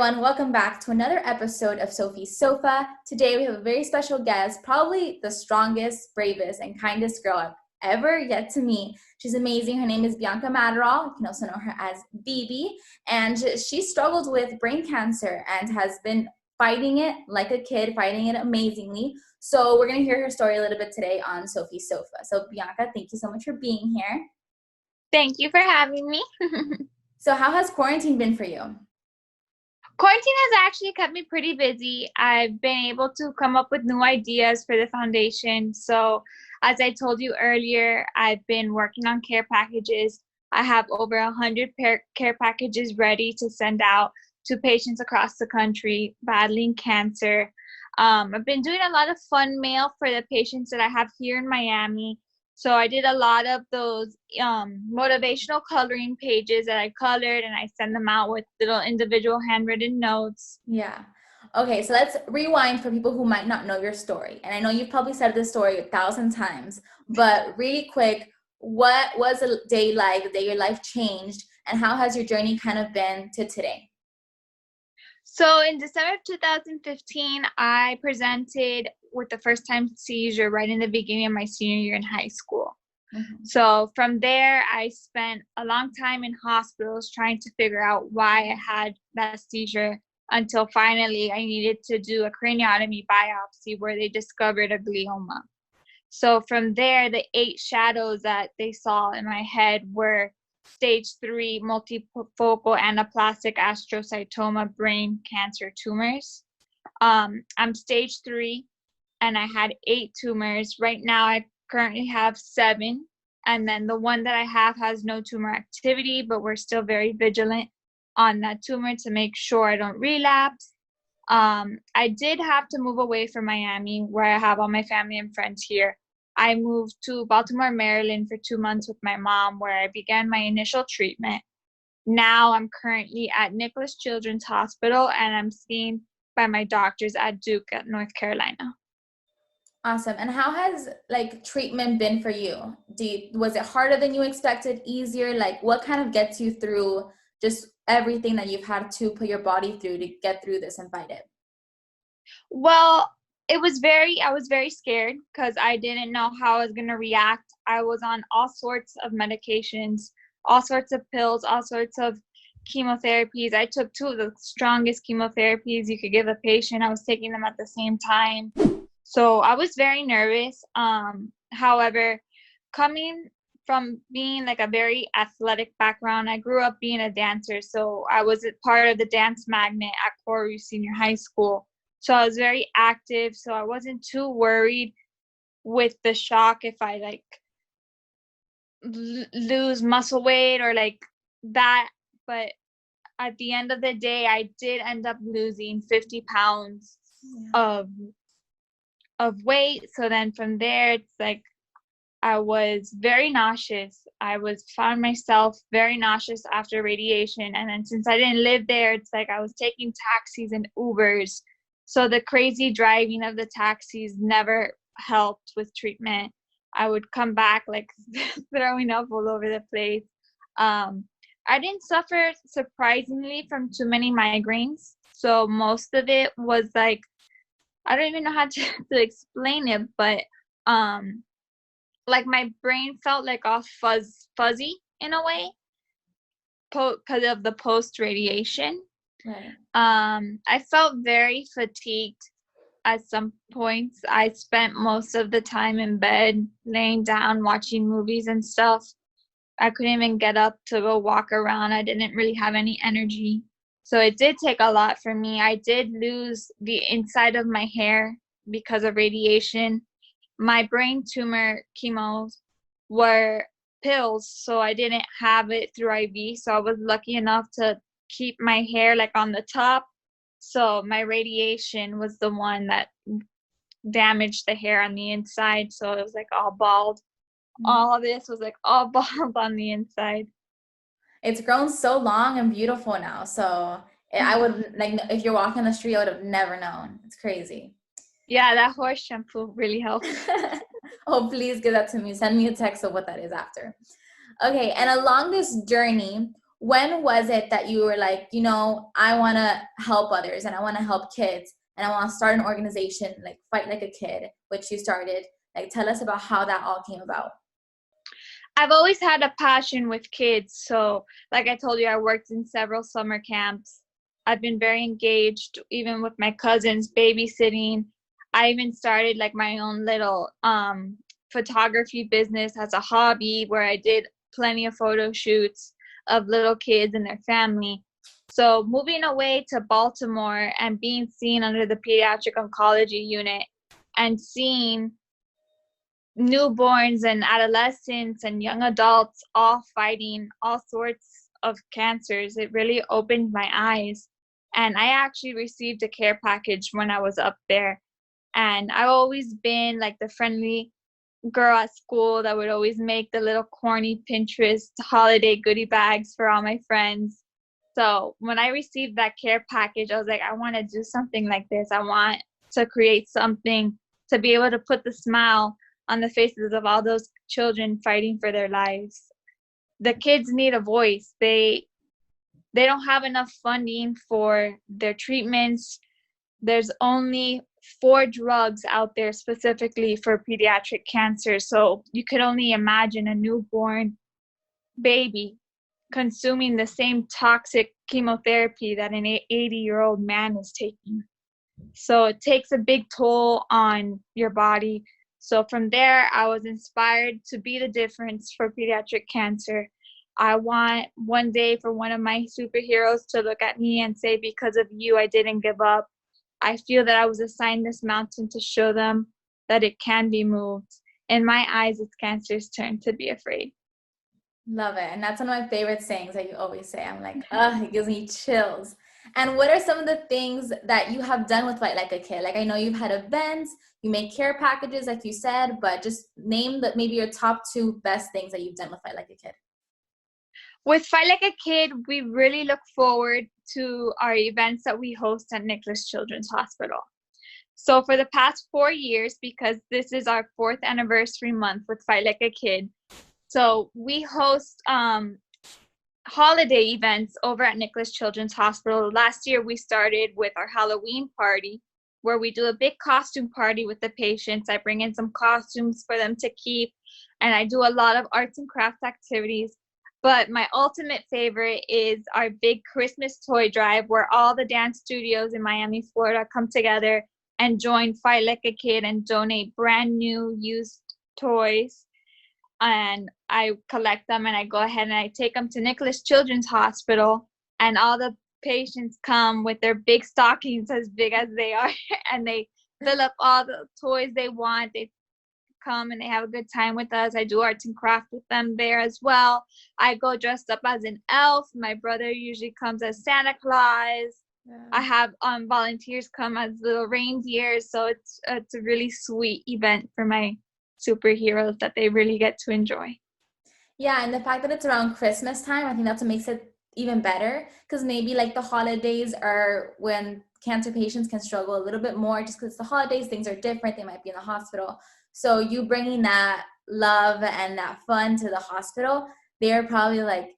everyone, welcome back to another episode of Sophie's Sofa. Today we have a very special guest, probably the strongest, bravest, and kindest girl I've ever yet to meet. She's amazing. Her name is Bianca Maderal. You can also know her as Bibi. And she struggled with brain cancer and has been fighting it like a kid, fighting it amazingly. So we're going to hear her story a little bit today on Sophie's Sofa. So Bianca, thank you so much for being here. Thank you for having me. So how has quarantine been for you? Quarantine has actually kept me pretty busy. I've been able to come up with new ideas for the foundation. So as I told you earlier, I've been working on care packages. I have over 100 care packages ready to send out to patients across the country battling cancer. I've been doing a lot of fun mail for the patients that I have here in Miami. So I did a lot of those motivational coloring pages that I colored, and I send them out with little individual handwritten notes. Yeah. Okay, so let's rewind for people who might not know your story. And I know you've probably said this story 1,000 times, but really quick, what was a day like, the day your life changed, and how has your journey kind of been to today? So in December of 2015, I presented with the first time seizure right in the beginning of my senior year in high school. Mm-hmm. So from there, I spent a long time in hospitals trying to figure out why I had that seizure until finally I needed to do a craniotomy biopsy where they discovered a glioma. So from there, the 8 shadows that they saw in my head were stage 3 multifocal anaplastic astrocytoma brain cancer tumors. I'm stage 3 and I had 8 tumors. Right now I currently have 7, and then the one that I have has no tumor activity, but we're still very vigilant on that tumor to make sure I don't relapse. I did have to move away from Miami, where I have all my family and friends here. I moved to Baltimore, Maryland for 2 months with my mom, where I began my initial treatment. Now I'm currently at Nicholas Children's Hospital, and I'm seen by my doctors at Duke at North Carolina. Awesome. And how has treatment been for you? Was it harder than you expected, easier? What kind of gets you through just everything that you've had to put your body through to get through this and fight it? Well, I was very scared because I didn't know how I was going to react. I was on all sorts of medications, all sorts of pills, all sorts of chemotherapies. I took 2 of the strongest chemotherapies you could give a patient. I was taking them at the same time. So I was very nervous. However, coming from being a very athletic background, I grew up being a dancer. So I was a part of the dance magnet at Corey Senior High School. So I was very active. So I wasn't too worried with the shock if I lose muscle weight or that. But at the end of the day, I did end up losing 50 pounds of weight. So then from there, it's I was very nauseous. I found myself very nauseous after radiation. And then since I didn't live there, it's I was taking taxis and Ubers. So the crazy driving of the taxis never helped with treatment. I would come back throwing up all over the place. I didn't suffer, surprisingly, from too many migraines. So most of it was I don't even know how to explain it, but my brain felt all fuzzy in a way because of the post radiation. Right. I felt very fatigued at some points. I spent most of the time in bed, laying down, watching movies and stuff. I couldn't even get up to go walk around. I didn't really have any energy. So it did take a lot for me. I did lose the inside of my hair because of radiation. My brain tumor chemos were pills, so I didn't have it through IV. So I was lucky enough to keep my hair on the top. So my radiation was the one that damaged the hair on the inside. So it was all bald. Mm-hmm. All this was all bald on the inside. It's grown so long and beautiful now. So I would if you're walking the street, I would have never known. It's crazy. Yeah, that horse shampoo really helped. Oh, please give that to me. Send me a text of what that is after. Okay, and along this journey, when was it that you were like, you know, I want to help others and I want to help kids and I want to start an organization like Fight Like a Kid, which you started? Like, tell us about how that all came about. I've always had a passion with kids. So, like I told you, I worked in several summer camps. I've been very engaged, even with my cousins, babysitting. I even started like my own little photography business as a hobby where I did plenty of photo shoots of little kids and their family. So, moving away to Baltimore and being seen under the pediatric oncology unit and seeing newborns and adolescents and young adults all fighting all sorts of cancers, it really opened my eyes. And I actually received a care package when I was up there. And I've always been like the friendly girl at school that would always make the little corny Pinterest holiday goodie bags for all my friends. So when I received that care package, I was like, I want to do something like this. I want to create something to be able to put the smile on the faces of all those children fighting for their lives. The kids need a voice. They don't have enough funding for their treatments. There's only 4 drugs out there specifically for pediatric cancer. So you could only imagine a newborn baby consuming the same toxic chemotherapy that an 80-year-old man is taking. So it takes a big toll on your body. So from there, I was inspired to be the difference for pediatric cancer. I want one day for one of my superheroes to look at me and say, because of you, I didn't give up. I feel that I was assigned this mountain to show them that it can be moved. In my eyes, it's cancer's turn to be afraid. Love it. And that's one of my favorite sayings that you always say. I'm like, it gives me chills. And what are some of the things that you have done with Fight Like a Kid? Like, I know you've had events, you make care packages, like you said, but just name that maybe your top 2 best things that you've done with Fight Like a Kid. With Fight Like a Kid, we really look forward to our events that we host at Nicholas Children's Hospital. So for the past 4 years, because this is our 4th anniversary month with Fight Like a Kid, so we host holiday events over at Nicholas Children's Hospital. Last year, we started with our Halloween party, where we do a big costume party with the patients. I bring in some costumes for them to keep, and I do a lot of arts and crafts activities. But my ultimate favorite is our big Christmas toy drive, where all the dance studios in Miami, Florida come together and join Fight Like a Kid and donate brand new used toys. And I collect them and I go ahead and I take them to Nicholas Children's Hospital, and all the patients come with their big stockings as big as they are and they fill up all the toys they want. They come and they have a good time with us. I do arts and crafts with them there as well. I go dressed up as an elf. My brother usually comes as Santa Claus. Yeah. I have volunteers come as little reindeers. So it's a really sweet event for my superheroes that they really get to enjoy. Yeah, and the fact that it's around Christmas time, I think that's what makes it even better, because maybe like the holidays are when cancer patients can struggle a little bit more just because the holidays, things are different. They might be in the hospital. So you bringing that love and that fun to the hospital, they're probably like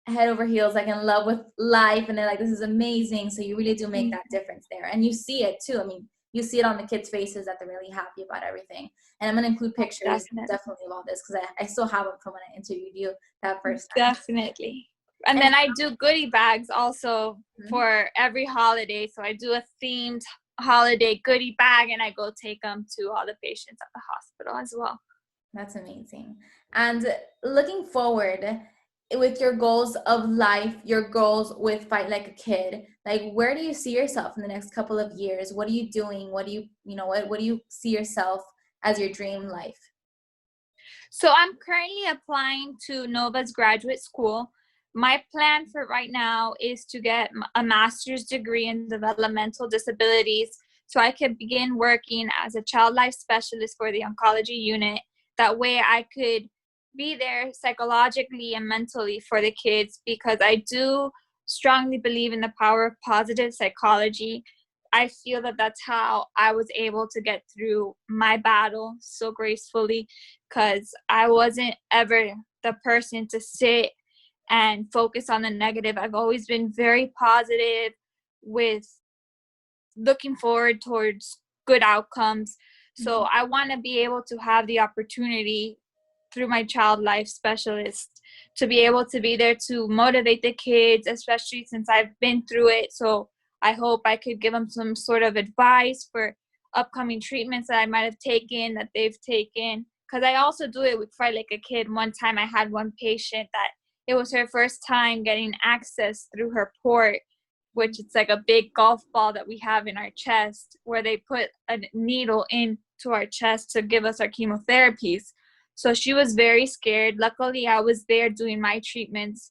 head over heels, like in love with life. And they're like, this is amazing. So you really do make that difference there. And you see it too. I mean, you see it on the kids' faces that they're really happy about everything. And I'm going to include pictures definitely of all this, because I still have them from when I interviewed you that first time. Definitely. And then I do goodie bags also for every holiday. So I do a themed holiday goodie bag and I go take them to all the patients at the hospital as well. That's amazing. And looking forward, with your goals of life, your goals with Fight Like a Kid, like where do you see yourself in the next couple of years? What are you doing? What do you see yourself as your dream life? So I'm currently applying to Nova's graduate school. My plan for right now is to get a master's degree in developmental disabilities so I can begin working as a child life specialist for the oncology unit. That way I could be there psychologically and mentally for the kids, because I do strongly believe in the power of positive psychology. I feel that that's how I was able to get through my battle so gracefully, because I wasn't ever the person to sit and focus on the negative. I've always been very positive with looking forward towards good outcomes. So I want to be able to have the opportunity through my child life specialist to be able to be there to motivate the kids, especially since I've been through it. So I hope I could give them some sort of advice for upcoming treatments that I might have taken, that they've taken. Because I also do it with Fight Like a Kid. One time I had one patient that it was her first time getting access through her port, which it's like a big golf ball that we have in our chest, where they put a needle into our chest to give us our chemotherapies. So she was very scared. Luckily, I was there doing my treatments.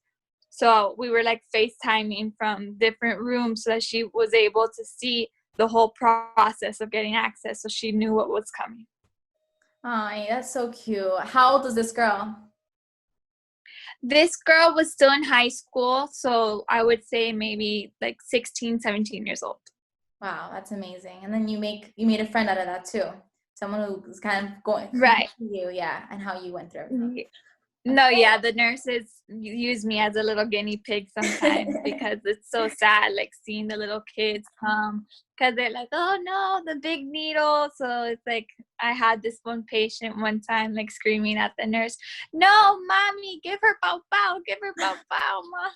So we were like FaceTiming from different rooms so that she was able to see the whole process of getting access. So she knew what was coming. Oh, that's so cute. How old is this girl? This girl was still in high school. So I would say maybe like 16, 17 years old. Wow, that's amazing. And then you made a friend out of that too. Someone who's kind of going right to you, yeah, and how you went through. No, yeah, the nurses use me as a little guinea pig sometimes because it's so sad, like seeing the little kids come because they're like, oh no, the big needle. So it's like I had this one patient one time like screaming at the nurse, no, mommy, give her pow pow, give her pow pow, mom.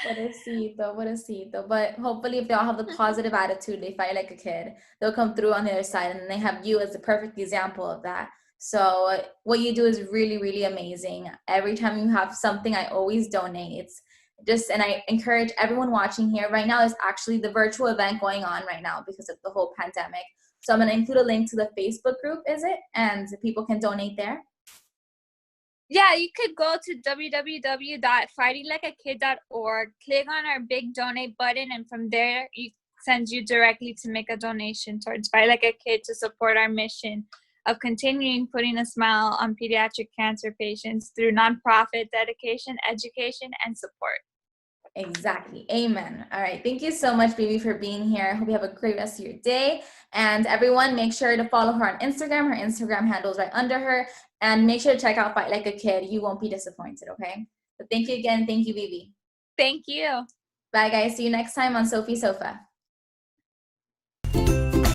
Pobrecito. But hopefully if they all have the positive attitude, they fight like a kid, they'll come through on the other side, and they have you as the perfect example of that. So what you do is really, really amazing. Every time you have something, I always donate. And I encourage everyone watching here right now, there's actually the virtual event going on right now because of the whole pandemic. So I'm going to include a link to the Facebook group, is it? And people can donate there. Yeah, you could go to www.fightinglikeakid.org, click on our big donate button, and from there it sends you directly to make a donation towards Fight Like a Kid to support our mission of continuing putting a smile on pediatric cancer patients through nonprofit dedication, education, and support. Exactly. Amen. All right. Thank you so much, baby, for being here. I hope you have a great rest of your day. And everyone, make sure to follow her on Instagram. Her Instagram handle is right under her. And make sure to check out Fight Like a Kid. You won't be disappointed, okay? So thank you again. Thank you, Bibi. Thank you. Bye, guys. See you next time on Sophie Sofa.